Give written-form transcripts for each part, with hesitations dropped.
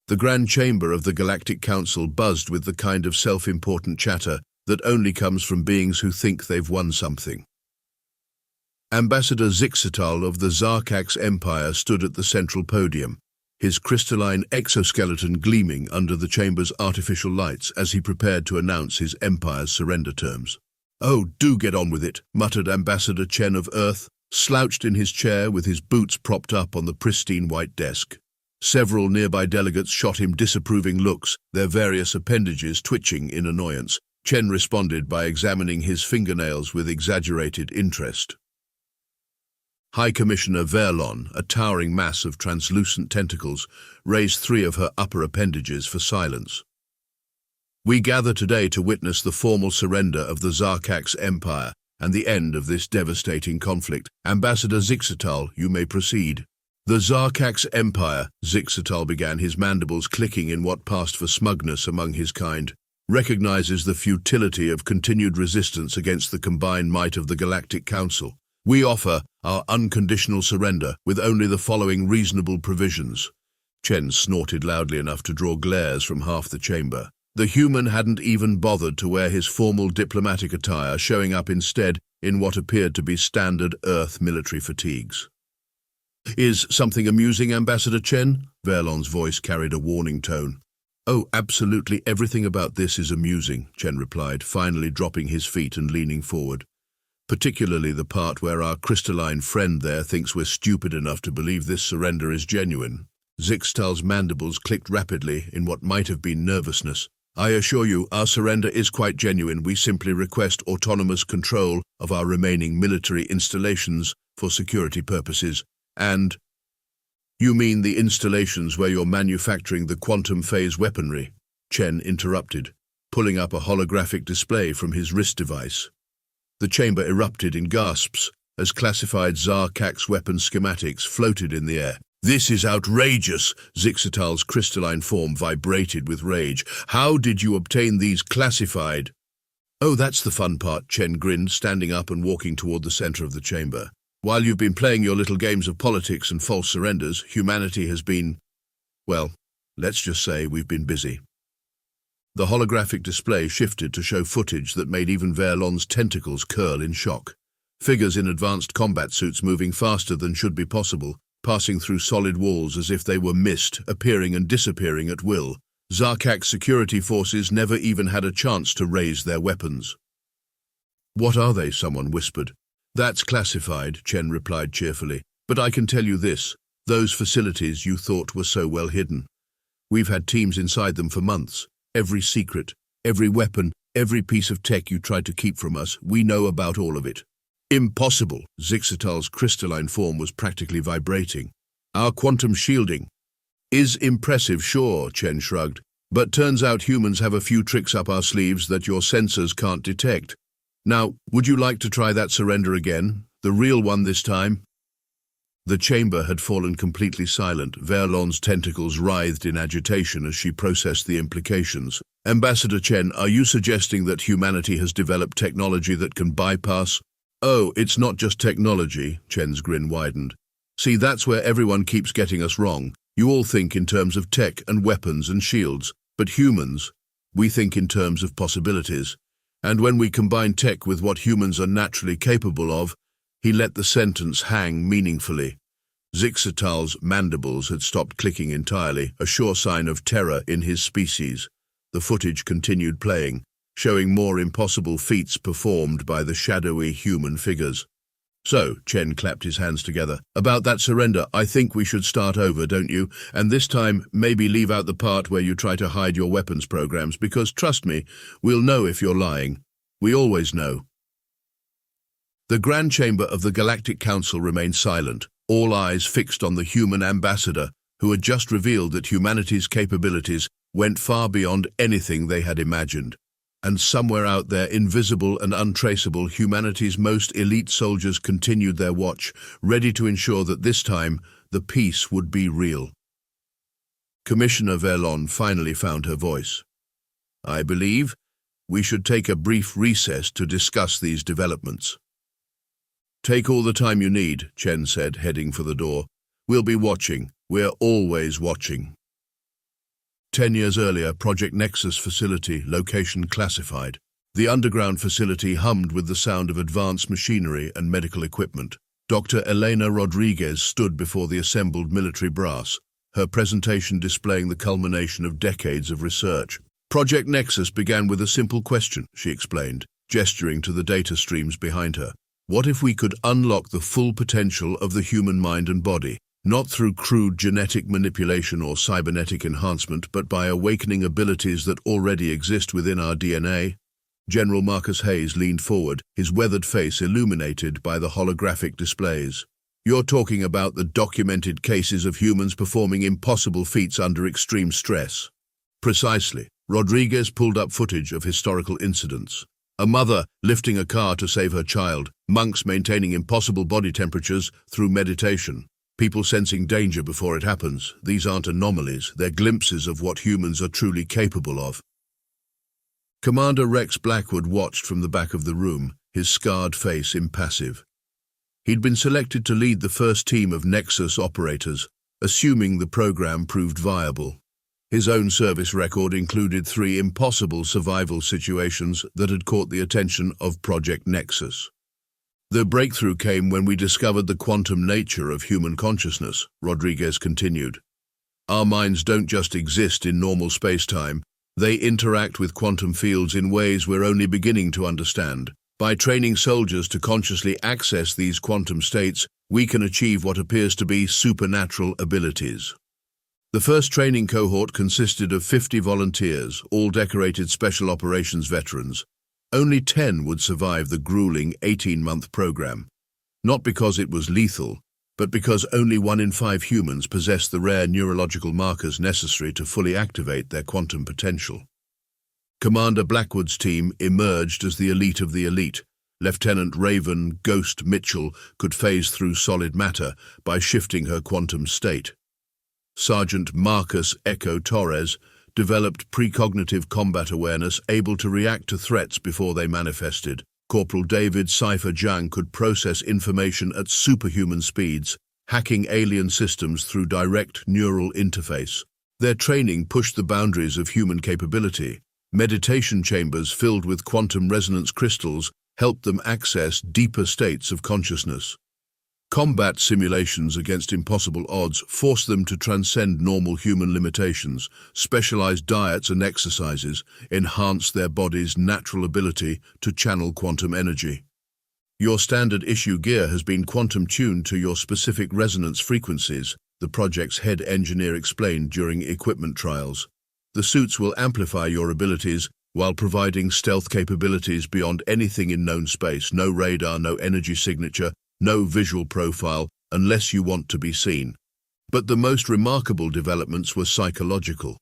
The Grand Chamber of the Galactic Council buzzed with the kind of self-important chatter that only comes from beings who think they've won something. Ambassador Zixatal of the Zar'kax Empire stood at the central podium, his crystalline exoskeleton gleaming under the chamber's artificial lights as he prepared to announce his empire's surrender terms. "Oh, do get on with it," muttered Ambassador Chen of Earth, slouched in his chair with his boots propped up on the pristine white desk. Several nearby delegates shot him disapproving looks, their various appendages twitching in annoyance. Chen responded by examining his fingernails with exaggerated interest. High Commissioner Verlon, a towering mass of translucent tentacles, raised 3 of her upper appendages for silence. "We gather today to witness the formal surrender of the Zar'kax Empire and the end of this devastating conflict. Ambassador Zixatal, you may proceed." "The Zar'kax Empire," Zixatal began, his mandibles clicking in what passed for smugness among his kind, "recognizes the futility of continued resistance against the combined might of the Galactic Council. We offer our unconditional surrender with only the following reasonable provisions." Chen snorted loudly enough to draw glares from half the chamber. The human hadn't even bothered to wear his formal diplomatic attire, showing up instead in what appeared to be standard Earth military fatigues. "Is something amusing, Ambassador Chen?" Verlon's voice carried a warning tone. "Oh, absolutely everything about this is amusing," Chen replied, finally dropping his feet and leaning forward. "Particularly the part where our crystalline friend there thinks we're stupid enough to believe this surrender is genuine." Zixatal's mandibles clicked rapidly in what might have been nervousness. "I assure you, our surrender is quite genuine. We simply request autonomous control of our remaining military installations for security purposes. And—" "You mean the installations where you're manufacturing the quantum phase weaponry?" Chen interrupted, pulling up a holographic display from his wrist device. The chamber erupted in gasps as classified Zar'kax weapon schematics floated in the air. "This is outrageous!" Zixatal's crystalline form vibrated with rage. "How did you obtain these classified—" "Oh, that's the fun part," Chen grinned, standing up and walking toward the center of the chamber. "While you've been playing your little games of politics and false surrenders, humanity has been, well, let's just say we've been busy." The holographic display shifted to show footage that made even Verlon's tentacles curl in shock. Figures in advanced combat suits moving faster than should be possible, passing through solid walls as if they were mist, appearing and disappearing at will. Zar'kax security forces never even had a chance to raise their weapons. "What are they?" someone whispered. "That's classified," Chen replied cheerfully. "But I can tell you this, those facilities you thought were so well hidden. We've had teams inside them for months. Every secret, every weapon, every piece of tech you tried to keep from us, we know about all of it." "Impossible!" Zixatal's crystalline form was practically vibrating. "Our quantum shielding is impressive, sure," Chen shrugged, "but turns out humans have a few tricks up our sleeves that your sensors can't detect. Now, would you like to try that surrender again? The real one this time?" The chamber had fallen completely silent. Verlon's tentacles writhed in agitation as she processed the implications. "Ambassador Chen, are you suggesting that humanity has developed technology that can bypass—" "Oh, it's not just technology," Chen's grin widened. "See, that's where everyone keeps getting us wrong. You all think in terms of tech and weapons and shields, but humans, we think in terms of possibilities. And when we combine tech with what humans are naturally capable of—" He let the sentence hang meaningfully. Zixatal's mandibles had stopped clicking entirely, a sure sign of terror in his species. The footage continued playing, showing more impossible feats performed by the shadowy human figures. "So," Chen clapped his hands together, "about that surrender, I think we should start over, don't you? And this time, maybe leave out the part where you try to hide your weapons programs, because, trust me, we'll know if you're lying. We always know." The Grand Chamber of the Galactic Council remained silent, all eyes fixed on the human ambassador, who had just revealed that humanity's capabilities went far beyond anything they had imagined. And somewhere out there, invisible and untraceable, humanity's most elite soldiers continued their watch, ready to ensure that this time the peace would be real. Commissioner Verlon finally found her voice. "I believe we should take a brief recess to discuss these developments." "Take all the time you need," Chen said, heading for the door. "We'll be watching. We're always watching." 10 years earlier, Project Nexus facility, location classified. The underground facility hummed with the sound of advanced machinery and medical equipment. Dr. Elena Rodriguez stood before the assembled military brass, her presentation displaying the culmination of decades of research. Project Nexus began with a simple question, she explained, gesturing to the data streams behind her. What if we could unlock the full potential of the human mind and body, not through crude genetic manipulation or cybernetic enhancement, but by awakening abilities that already exist within our DNA? General Marcus Hayes leaned forward, his weathered face illuminated by the holographic displays. You're talking about the documented cases of humans performing impossible feats under extreme stress. Precisely. Rodriguez pulled up footage of historical incidents. A mother lifting a car to save her child, monks maintaining impossible body temperatures through meditation, people sensing danger before it happens. These aren't anomalies, they're glimpses of what humans are truly capable of. Commander Rex Blackwood watched from the back of the room, his scarred face impassive. He'd been selected to lead the first team of Nexus operators, assuming the program proved viable. His own service record included 3 impossible survival situations that had caught the attention of Project Nexus. The breakthrough came when we discovered the quantum nature of human consciousness, Rodriguez continued. Our minds don't just exist in normal space-time, they interact with quantum fields in ways we're only beginning to understand. By training soldiers to consciously access these quantum states, we can achieve what appears to be supernatural abilities. The first training cohort consisted of 50 volunteers, all decorated special operations veterans. Only 10 would survive the grueling 18-month program. Not because it was lethal, but because only 1 in 5 humans possessed the rare neurological markers necessary to fully activate their quantum potential. Commander Blackwood's team emerged as the elite of the elite. Lieutenant Raven Ghost Mitchell could phase through solid matter by shifting her quantum state. Sergeant Marcus Echo Torres developed precognitive combat awareness, able to react to threats before they manifested. Corporal David Cypher Jang could process information at superhuman speeds, hacking alien systems through direct neural interface. Their training pushed the boundaries of human capability. Meditation chambers filled with quantum resonance crystals helped them access deeper states of consciousness. Combat simulations against impossible odds forced them to transcend normal human limitations. Specialized diets and exercises enhanced their body's natural ability to channel quantum energy. Your standard issue gear has been quantum-tuned to your specific resonance frequencies, the project's head engineer explained during equipment trials. The suits will amplify your abilities while providing stealth capabilities beyond anything in known space. No radar, no energy signature, no visual profile, unless you want to be seen. But the most remarkable developments were psychological.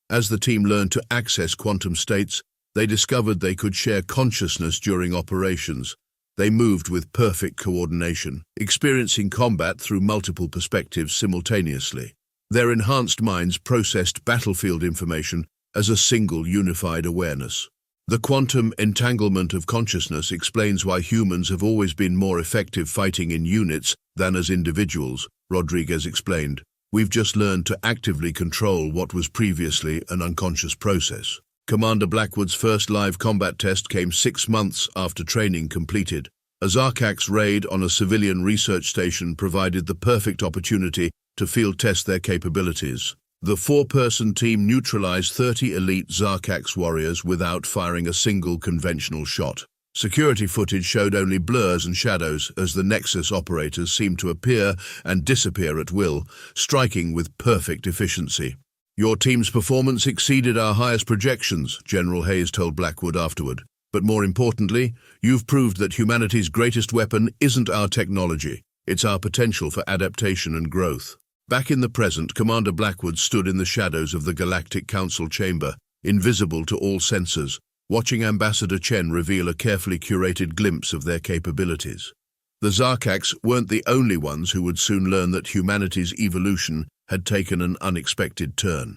As the team learned to access quantum states, they discovered they could share consciousness during operations. They moved with perfect coordination, experiencing combat through multiple perspectives simultaneously. Their enhanced minds processed battlefield information as a single unified awareness. The quantum entanglement of consciousness explains why humans have always been more effective fighting in units than as individuals, Rodriguez explained. We've just learned to actively control what was previously an unconscious process. Commander Blackwood's first live combat test came 6 months after training completed. A Zar'kax raid on a civilian research station provided the perfect opportunity to field test their capabilities. The 4-person team neutralized 30 elite Zar'kax warriors without firing a single conventional shot. Security footage showed only blurs and shadows as the Nexus operators seemed to appear and disappear at will, striking with perfect efficiency. Your team's performance exceeded our highest projections, General Hayes told Blackwood afterward. But more importantly, you've proved that humanity's greatest weapon isn't our technology, it's our potential for adaptation and growth. Back in the present, Commander Blackwood stood in the shadows of the Galactic Council chamber, invisible to all sensors, watching Ambassador Chen reveal a carefully curated glimpse of their capabilities. The Zar'kax weren't the only ones who would soon learn that humanity's evolution had taken an unexpected turn.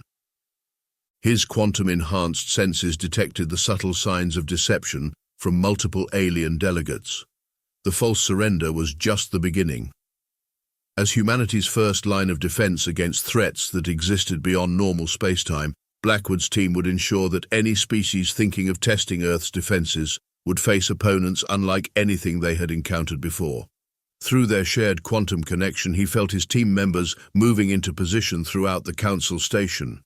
His quantum-enhanced senses detected the subtle signs of deception from multiple alien delegates. The false surrender was just the beginning. As humanity's first line of defense against threats that existed beyond normal spacetime, Blackwood's team would ensure that any species thinking of testing Earth's defenses would face opponents unlike anything they had encountered before. Through their shared quantum connection, he felt his team members moving into position throughout the Council station.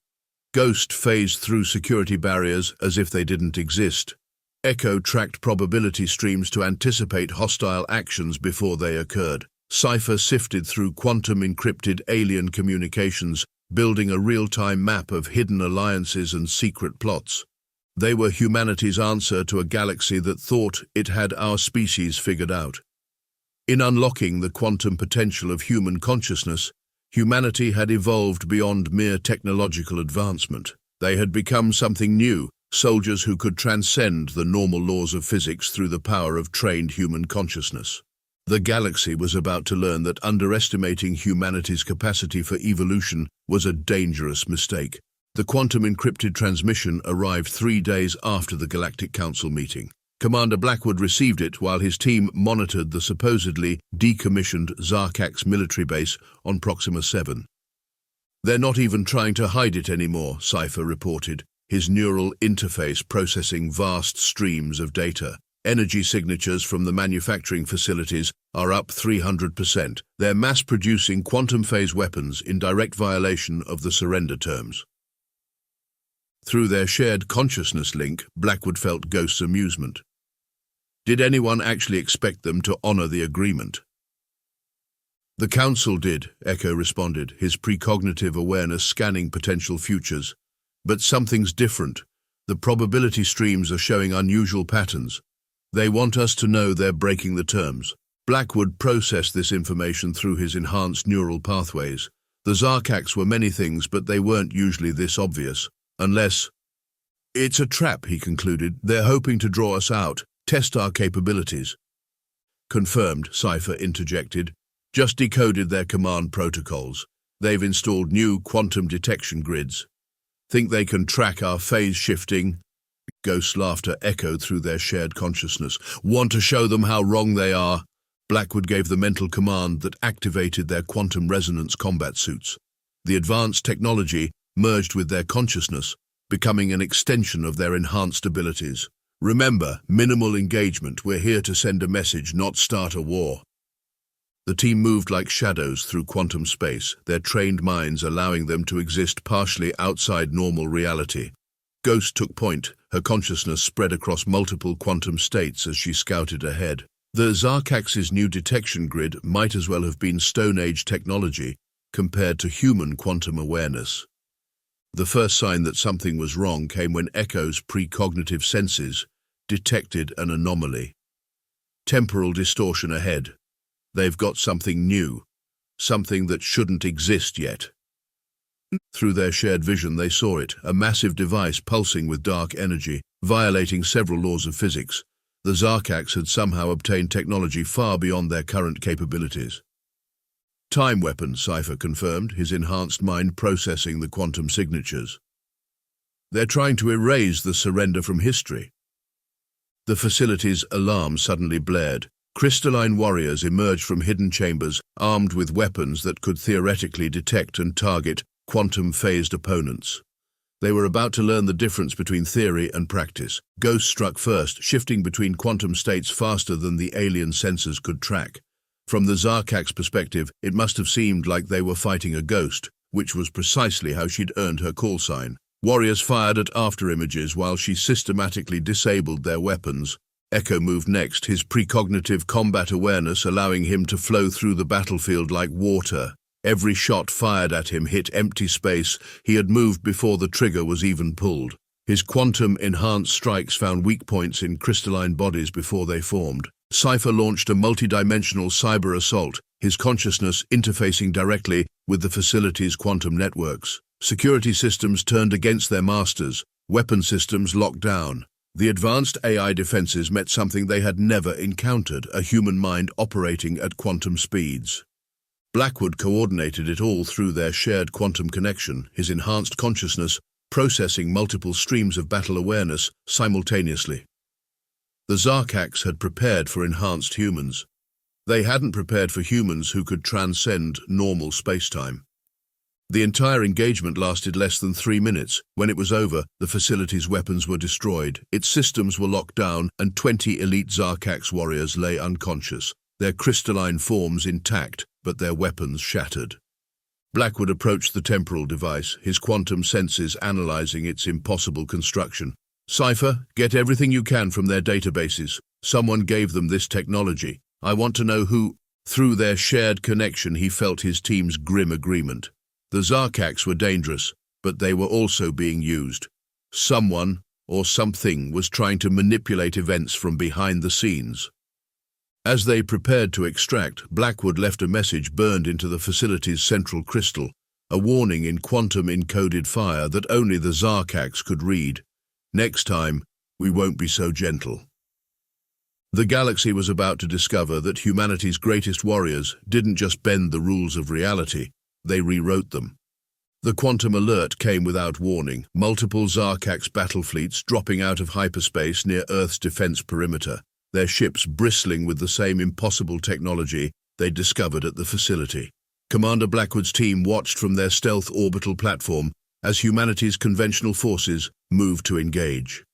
Ghost phased through security barriers as if they didn't exist. Echo tracked probability streams to anticipate hostile actions before they occurred. Cypher sifted through quantum-encrypted alien communications, building a real-time map of hidden alliances and secret plots. They were humanity's answer to a galaxy that thought it had our species figured out. In unlocking the quantum potential of human consciousness, humanity had evolved beyond mere technological advancement. They had become something new, soldiers who could transcend the normal laws of physics through the power of trained human consciousness. The galaxy was about to learn that underestimating humanity's capacity for evolution was a dangerous mistake. The quantum-encrypted transmission arrived 3 days after the Galactic Council meeting. Commander Blackwood received it while his team monitored the supposedly decommissioned Zar'kax military base on Proxima 7. "They're not even trying to hide it anymore," Cypher reported, his neural interface processing vast streams of data. Energy signatures from the manufacturing facilities are up 300%. They're mass-producing quantum-phase weapons in direct violation of the surrender terms. Through their shared consciousness link, Blackwood felt Ghost's amusement. Did anyone actually expect them to honor the agreement? "The Council did," Echo responded, his precognitive awareness scanning potential futures. "But something's different. The probability streams are showing unusual patterns. They want us to know they're breaking the terms." Blackwood processed this information through his enhanced neural pathways. The Zar'kax were many things, but they weren't usually this obvious. Unless... "It's a trap," he concluded. "They're hoping to draw us out, test our capabilities." "Confirmed," Cypher interjected. "Just decoded their command protocols. They've installed new quantum detection grids. Think they can track our phase shifting?" Ghost's laughter echoed through their shared consciousness. "Want to show them how wrong they are?" Blackwood gave the mental command that activated their quantum resonance combat suits. The advanced technology merged with their consciousness, becoming an extension of their enhanced abilities. "Remember, minimal engagement. We're here to send a message, not start a war." The team moved like shadows through quantum space, their trained minds allowing them to exist partially outside normal reality. Ghost took point, her consciousness spread across multiple quantum states as she scouted ahead. The Zar'kax's new detection grid might as well have been Stone Age technology compared to human quantum awareness. The first sign that something was wrong came when Echo's precognitive senses detected an anomaly. Temporal distortion ahead. They've got something new, something that shouldn't exist yet. Through their shared vision they saw it, a massive device pulsing with dark energy, violating several laws of physics. The Zar'kax had somehow obtained technology far beyond their current capabilities. "Time weapon," Cypher confirmed, his enhanced mind processing the quantum signatures. "They're trying to erase the surrender from history." The facility's alarm suddenly blared. Crystalline warriors emerged from hidden chambers, armed with weapons that could theoretically detect and target quantum-phased opponents. They were about to learn the difference between theory and practice. Ghost struck first, shifting between quantum states faster than the alien sensors could track. From the Zar'kax perspective, it must have seemed like they were fighting a ghost, which was precisely how she'd earned her call sign. Warriors fired at afterimages while she systematically disabled their weapons. Echo moved next, his precognitive combat awareness allowing him to flow through the battlefield like water. Every shot fired at him hit empty space. He had moved before the trigger was even pulled. His quantum-enhanced strikes found weak points in crystalline bodies before they formed. Cypher launched a multidimensional cyber assault, his consciousness interfacing directly with the facility's quantum networks. Security systems turned against their masters, weapon systems locked down. The advanced AI defenses met something they had never encountered, a human mind operating at quantum speeds. Blackwood coordinated it all through their shared quantum connection, his enhanced consciousness processing multiple streams of battle awareness simultaneously. The Zar'kax had prepared for enhanced humans. They hadn't prepared for humans who could transcend normal spacetime. The entire engagement lasted less than 3 minutes. When it was over, the facility's weapons were destroyed, its systems were locked down, and 20 elite Zar'kax warriors lay unconscious, their crystalline forms intact, but their weapons shattered. Blackwood approached the temporal device, his quantum senses analyzing its impossible construction. "Cypher, get everything you can from their databases. Someone gave them this technology. I want to know who." Through their shared connection, he felt his team's grim agreement. The Zar'kax were dangerous, but they were also being used. Someone, or something, was trying to manipulate events from behind the scenes. As they prepared to extract, Blackwood left a message burned into the facility's central crystal, a warning in quantum-encoded fire that only the Zar'kax could read. "Next time, we won't be so gentle." The galaxy was about to discover that humanity's greatest warriors didn't just bend the rules of reality, they rewrote them. The quantum alert came without warning, multiple Zar'kax battle fleets dropping out of hyperspace near Earth's defense perimeter, their ships bristling with the same impossible technology they'd discovered at the facility. Commander Blackwood's team watched from their stealth orbital platform as humanity's conventional forces moved to engage.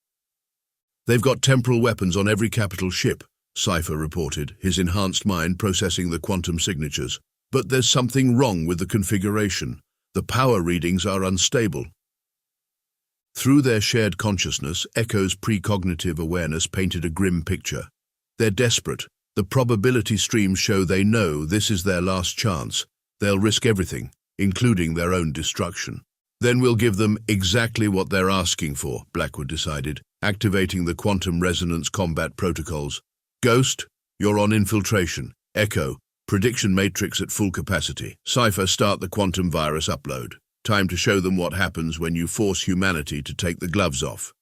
"They've got temporal weapons on every capital ship," Cypher reported, his enhanced mind processing the quantum signatures. "But there's something wrong with the configuration. The power readings are unstable." Through their shared consciousness, Echo's precognitive awareness painted a grim picture. They're desperate. The probability streams show they know this is their last chance. They'll risk everything, including their own destruction. "Then we'll give them exactly what they're asking for," Blackwood decided, activating the quantum resonance combat protocols. "Ghost, you're on infiltration. Echo, prediction matrix at full capacity. Cypher, start the quantum virus upload. Time to show them what happens when you force humanity to take the gloves off."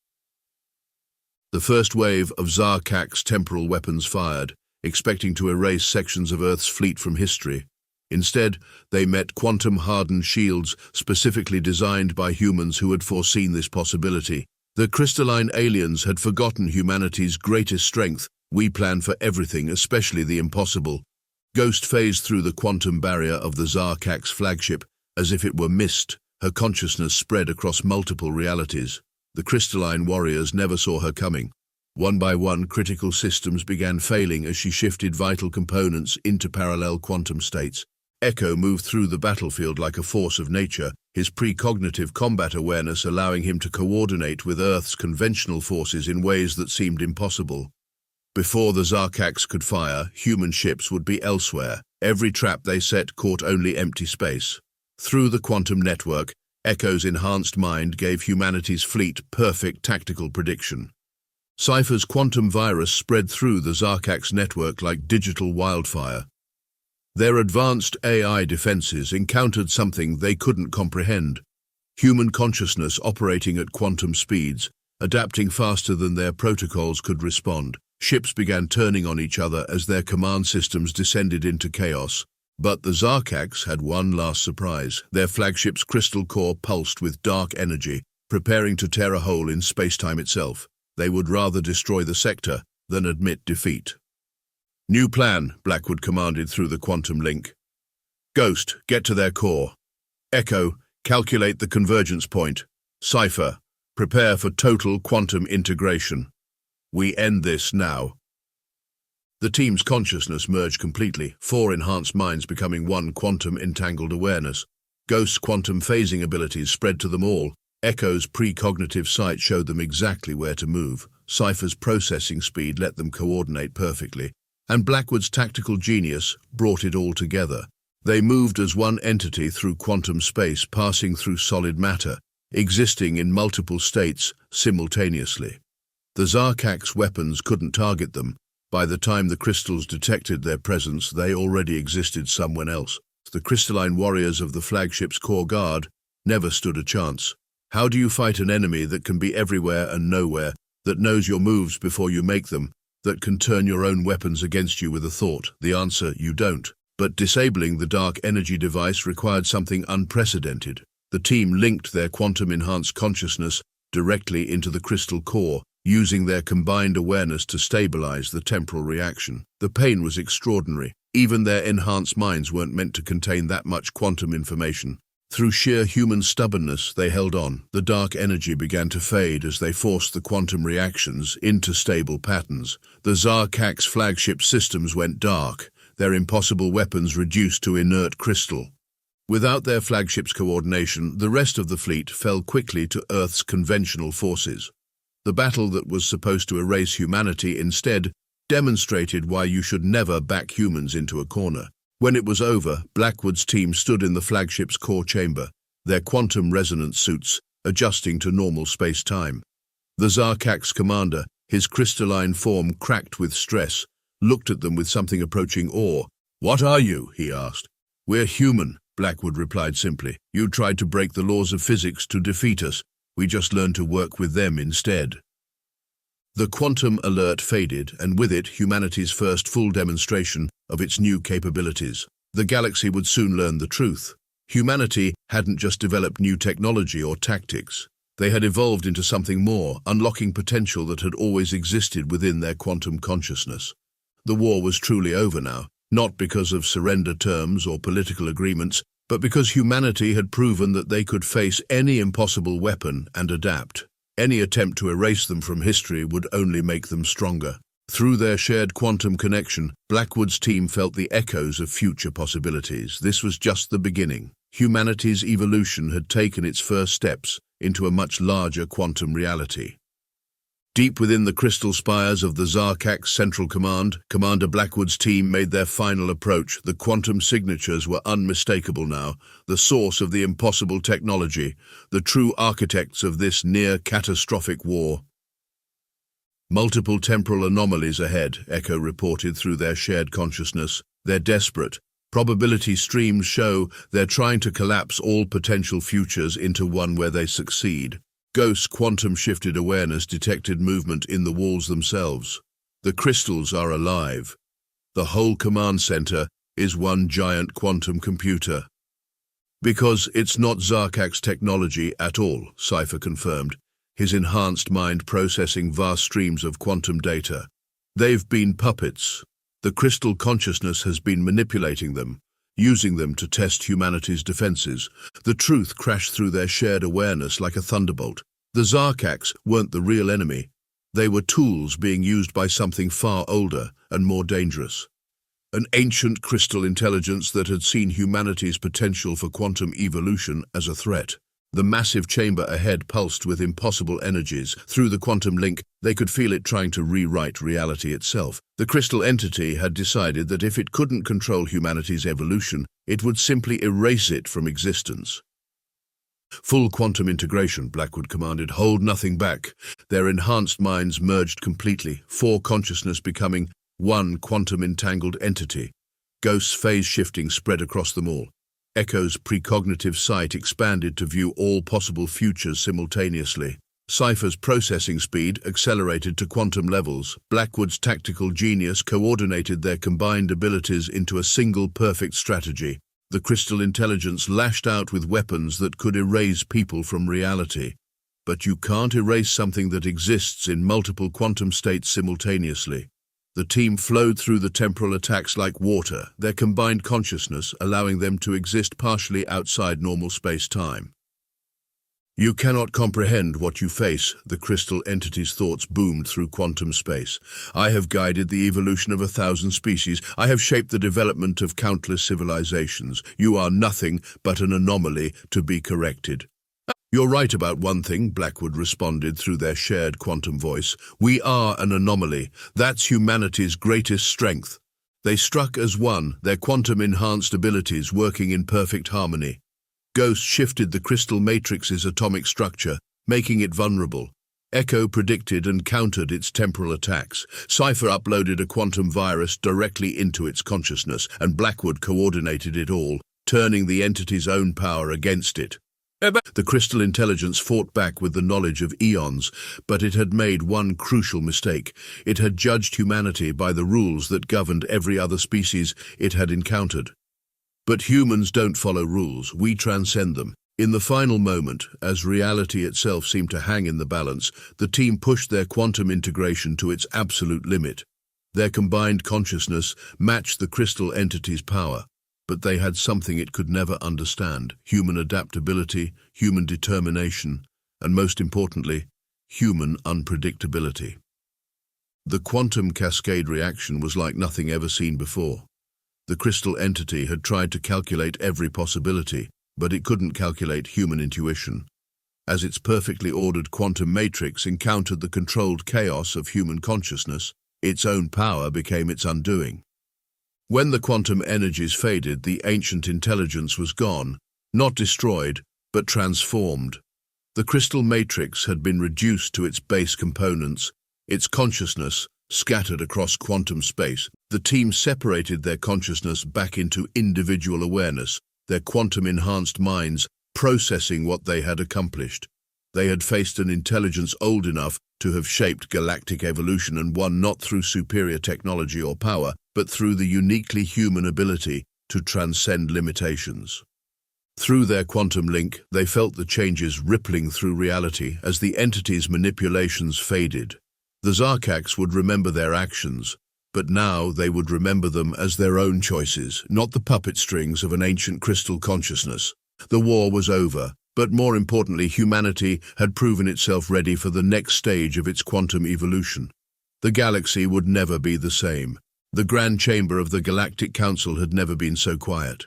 The first wave of Zar'kax temporal weapons fired, expecting to erase sections of Earth's fleet from history. Instead, they met quantum-hardened shields specifically designed by humans who had foreseen this possibility. The crystalline aliens had forgotten humanity's greatest strength. "We plan for everything, especially the impossible." Ghost phased through the quantum barrier of the Zar'kax flagship as if it were mist. Her consciousness spread across multiple realities. The crystalline warriors never saw her coming. One by one, critical systems began failing as she shifted vital components into parallel quantum states. Echo moved through the battlefield like a force of nature, his precognitive combat awareness allowing him to coordinate with Earth's conventional forces in ways that seemed impossible. Before the Zar'kax could fire, human ships would be elsewhere. Every trap they set caught only empty space. Through the quantum network, Echo's enhanced mind gave humanity's fleet perfect tactical prediction. Cypher's quantum virus spread through the Zar'kax network like digital wildfire. Their advanced AI defenses encountered something they couldn't comprehend. Human consciousness operating at quantum speeds, adapting faster than their protocols could respond. Ships began turning on each other as their command systems descended into chaos. But the Zar'kax had one last surprise. Their flagship's crystal core pulsed with dark energy, preparing to tear a hole in space-time itself. They would rather destroy the sector than admit defeat. "New plan," Blackwood commanded through the quantum link. "Ghost, get to their core. Echo, calculate the convergence point. Cypher, prepare for total quantum integration. We end this now." The team's consciousness merged completely, 4 enhanced minds becoming one quantum-entangled awareness. Ghost's quantum phasing abilities spread to them all. Echo's precognitive sight showed them exactly where to move. Cypher's processing speed let them coordinate perfectly. And Blackwood's tactical genius brought it all together. They moved as one entity through quantum space, passing through solid matter, existing in multiple states simultaneously. The Zar'kax weapons couldn't target them. By the time the crystals detected their presence, they already existed somewhere else. The crystalline warriors of the flagship's core guard never stood a chance. How do you fight an enemy that can be everywhere and nowhere, that knows your moves before you make them, that can turn your own weapons against you with a thought? The answer, you don't. But disabling the dark energy device required something unprecedented. The team linked their quantum-enhanced consciousness directly into the crystal core, using their combined awareness to stabilize the temporal reaction. The pain was extraordinary. Even their enhanced minds weren't meant to contain that much quantum information. Through sheer human stubbornness, they held on. The dark energy began to fade as they forced the quantum reactions into stable patterns. The Zar'kax flagship systems went dark, their impossible weapons reduced to inert crystal. Without their flagship's coordination, the rest of the fleet fell quickly to Earth's conventional forces. The battle that was supposed to erase humanity instead demonstrated why you should never back humans into a corner. When it was over, Blackwood's team stood in the flagship's core chamber, their quantum resonance suits adjusting to normal space-time. The Zar'kax commander, his crystalline form cracked with stress, looked at them with something approaching awe. "What are you?" he asked. "We're human," Blackwood replied simply. "You tried to break the laws of physics to defeat us. We just learned to work with them instead." The quantum alert faded, and with it, humanity's first full demonstration of its new capabilities. The galaxy would soon learn the truth. Humanity hadn't just developed new technology or tactics. They had evolved into something more, unlocking potential that had always existed within their quantum consciousness. The war was truly over now, not because of surrender terms or political agreements, but because humanity had proven that they could face any impossible weapon and adapt. Any attempt to erase them from history would only make them stronger. Through their shared quantum connection, Blackwood's team felt the echoes of future possibilities. This was just the beginning. Humanity's evolution had taken its first steps into a much larger quantum reality. Deep within the crystal spires of the Zar'kax Central Command, Commander Blackwood's team made their final approach. The quantum signatures were unmistakable now, the source of the impossible technology, the true architects of this near-catastrophic war. "Multiple temporal anomalies ahead," Echo reported through their shared consciousness. "They're desperate. Probability streams show they're trying to collapse all potential futures into one where they succeed." Ghost's quantum-shifted awareness detected movement in the walls themselves. The crystals are alive. The whole command center is one giant quantum computer. "Because it's not Zar'kax technology at all," Cypher confirmed, his enhanced mind processing vast streams of quantum data. "They've been puppets. The crystal consciousness has been manipulating them, using them to test humanity's defenses." The truth crashed through their shared awareness like a thunderbolt. The Zar'kax weren't the real enemy. They were tools being used by something far older and more dangerous. An ancient crystal intelligence that had seen humanity's potential for quantum evolution as a threat. The massive chamber ahead pulsed with impossible energies. Through the quantum link, they could feel it trying to rewrite reality itself. The crystal entity had decided that if it couldn't control humanity's evolution, it would simply erase it from existence. "Full quantum integration," Blackwood commanded. "Hold nothing back." Their enhanced minds merged completely, four consciousness becoming one quantum-entangled entity. Ghost's phase shifting spread across them all. Echo's precognitive sight expanded to view all possible futures simultaneously. Cypher's processing speed accelerated to quantum levels. Blackwood's tactical genius coordinated their combined abilities into a single perfect strategy. The crystal intelligence lashed out with weapons that could erase people from reality. But you can't erase something that exists in multiple quantum states simultaneously. The team flowed through the temporal attacks like water, their combined consciousness allowing them to exist partially outside normal space-time. "You cannot comprehend what you face," the crystal entity's thoughts boomed through quantum space. "I have guided the evolution of 1,000 species. I have shaped the development of countless civilizations. You are nothing but an anomaly to be corrected." "You're right about one thing," Blackwood responded through their shared quantum voice. "We are an anomaly. That's humanity's greatest strength." They struck as one, their quantum-enhanced abilities working in perfect harmony. Ghost shifted the crystal matrix's atomic structure, making it vulnerable. Echo predicted and countered its temporal attacks. Cypher uploaded a quantum virus directly into its consciousness, and Blackwood coordinated it all, turning the entity's own power against it. The crystal intelligence fought back with the knowledge of eons, but it had made one crucial mistake. It had judged humanity by the rules that governed every other species it had encountered. But humans don't follow rules, we transcend them. In the final moment, as reality itself seemed to hang in the balance, the team pushed their quantum integration to its absolute limit. Their combined consciousness matched the crystal entity's power. but they had something it could never understand: human adaptability, human determination, and most importantly, human unpredictability. The quantum cascade reaction was like nothing ever seen before. The crystal entity had tried to calculate every possibility, but it couldn't calculate human intuition. As its perfectly ordered quantum matrix encountered the controlled chaos of human consciousness, its own power became its undoing. When the quantum energies faded, the ancient intelligence was gone, not destroyed, but transformed. The crystal matrix had been reduced to its base components, its consciousness scattered across quantum space. The team separated their consciousness back into individual awareness, their quantum-enhanced minds processing what they had accomplished. They had faced an intelligence old enough to have shaped galactic evolution, and won not through superior technology or power, but through the uniquely human ability to transcend limitations. Through their quantum link, they felt the changes rippling through reality as the entity's manipulations faded. The Zar'kax would remember their actions, but now they would remember them as their own choices, not the puppet strings of an ancient crystal consciousness. The war was over, but more importantly, humanity had proven itself ready for the next stage of its quantum evolution. The galaxy would never be the same. The grand chamber of the Galactic Council had never been so quiet.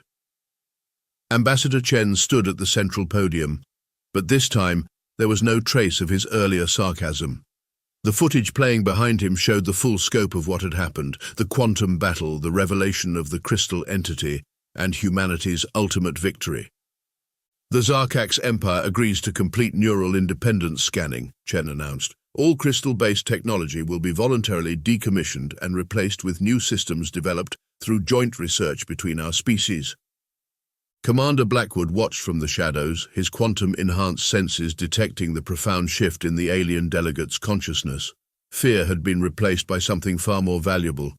Ambassador Chen stood at the central podium, but this time there was no trace of his earlier sarcasm. The footage playing behind him showed the full scope of what had happened: the quantum battle, the revelation of the crystal entity, and humanity's ultimate victory. The Zar'kax Empire agrees to complete neural independence scanning, Chen announced. All crystal-based technology will be voluntarily decommissioned and replaced with new systems developed through joint research between our species. Commander Blackwood watched from the shadows, his quantum-enhanced senses detecting the profound shift in the alien delegate's consciousness. Fear had been replaced by something far more valuable: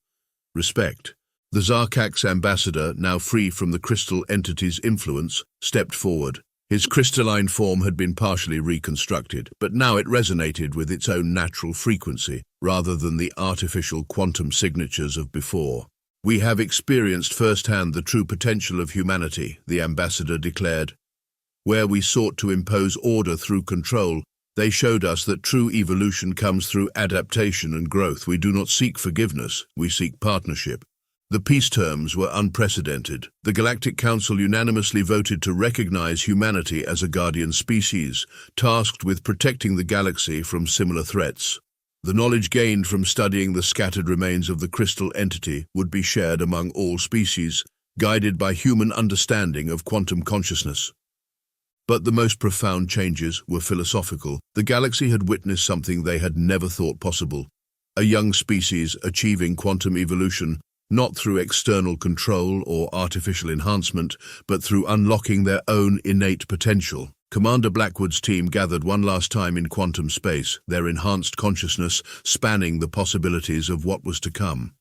respect. The Zar'kax ambassador, now free from the crystal entity's influence, stepped forward. His crystalline form had been partially reconstructed, but now it resonated with its own natural frequency, rather than the artificial quantum signatures of before. "We have experienced firsthand the true potential of humanity," the ambassador declared. "Where we sought to impose order through control, they showed us that true evolution comes through adaptation and growth. We do not seek forgiveness, we seek partnership." The peace terms were unprecedented. The Galactic Council unanimously voted to recognize humanity as a guardian species, tasked with protecting the galaxy from similar threats. The knowledge gained from studying the scattered remains of the crystal entity would be shared among all species, guided by human understanding of quantum consciousness. But the most profound changes were philosophical. The galaxy had witnessed something they had never thought possible: a young species achieving quantum evolution, not through external control or artificial enhancement, but through unlocking their own innate potential. Commander Blackwood's team gathered one last time in quantum space, their enhanced consciousness spanning the possibilities of what was to come.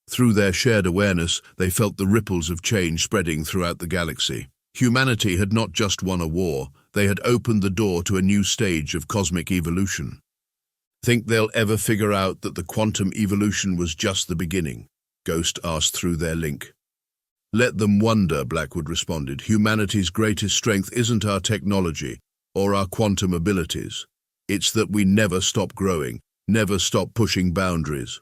Through their shared awareness, they felt the ripples of change spreading throughout the galaxy. Humanity had not just won a war, they had opened the door to a new stage of cosmic evolution. "Think they'll ever figure out that the quantum evolution was just the beginning?" Ghost asked through their link. "Let them wonder," Blackwood responded. "Humanity's greatest strength isn't our technology or our quantum abilities. It's that we never stop growing, never stop pushing boundaries."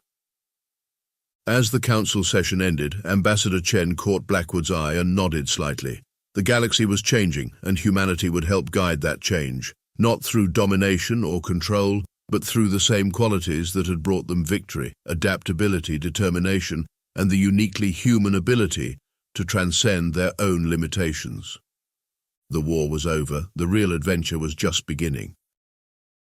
As the council session ended, Ambassador Chen caught Blackwood's eye and nodded slightly. The galaxy was changing, and humanity would help guide that change, not through domination or control, but through the same qualities that had brought them victory: adaptability, determination, and the uniquely human ability to transcend their own limitations. The war was over, the real adventure was just beginning.